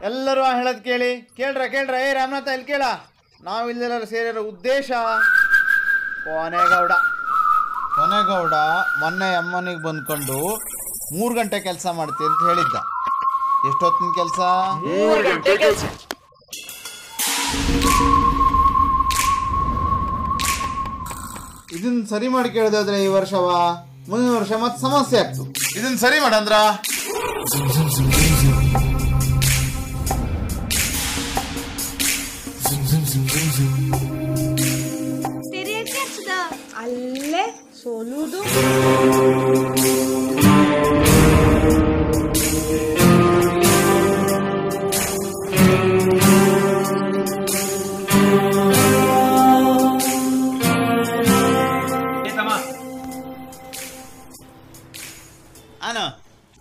ಎಲ್ಲರೂ ಹೇಳೋದು ಕೇಳ್ರ ಏ ರಾಮನಾಥ ಇಲ್ಲಿ ಕೇಳ. ನಾವಿಲ್ಲೆಲ್ಲರೂ ಸೇರಿರೋ ಉದ್ದೇಶ ಕೊನೆಗೌಡ ಮೊನ್ನೆ ಅಮ್ಮನಿಗೆ ಬಂದ್ಕೊಂಡು 3 ಗಂಟೆ ಕೆಲಸ ಮಾಡ್ತೀನಿ ಅಂತ ಹೇಳಿದ್ದ. ಎಷ್ಟೊತ್ತಿನ ಕೆಲಸ? 3 ಗಂಟೆ ಕೆಲಸ. ಇದನ್ನ ಸರಿ ಮಾಡಿ ಕೇಳಿದ್ರೆ ಈ ವರ್ಷವ ಮುಂದಿನ ವರ್ಷ ಮತ್ತೆ ಸಮಸ್ಯೆ ಆಗ್ತು. ಇದನ್ನ ಸರಿ ಮಾಡಂದ್ರ ಅಲ್ಲೇ ಸೋಲುವುದು.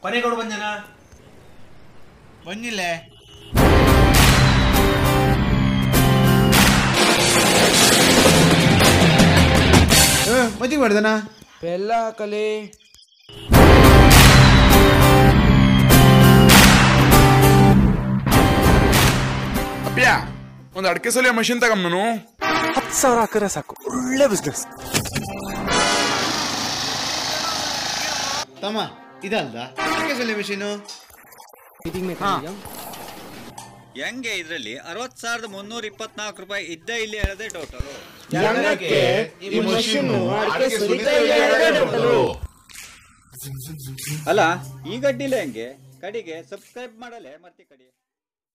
ಕೊನೆಗೌಡ ಬಂದನ ಬಂದಿಲ್ಲ. ಮದುವೆ ಮಾಡ್ದನ ಬೆಲ್ಲ ಹಾಕಲಿ. ಅಪ್ಪ್ಯ ಒಂದು ಅಡಕೆ ಸಲಿಯ ಮಷಿನ್ ತಗಮ್ ನಾನು 10,000 ಹಾಕಿದ್ರೆ ಸಾಕು, ಒಳ್ಳೆ ಬಿಸ್ನೆಸ್. ತಮ್ಮ ಇದಲ್ದ ಅಡಕೆ ಸೊಲೆ ಮಿಷಿನು ಹೆಂಗೆ ಇದ್ರಲ್ಲಿ 60,324 ರೂಪಾಯಿ ಇದ್ದ ಇಲ್ಲಿ ಹೇಳದೆ ಟೋಟಲು. ಅಲ್ಲ ಈ ಗಡ್ಡಿಲ್ಲ ಹೆಂಗೆ ಕಡಿಗೆ ಸಬ್ಸ್ಕ್ರೈಬ್ ಮಾಡಲೆ ಮತ್ತೆ ಕಡಿ.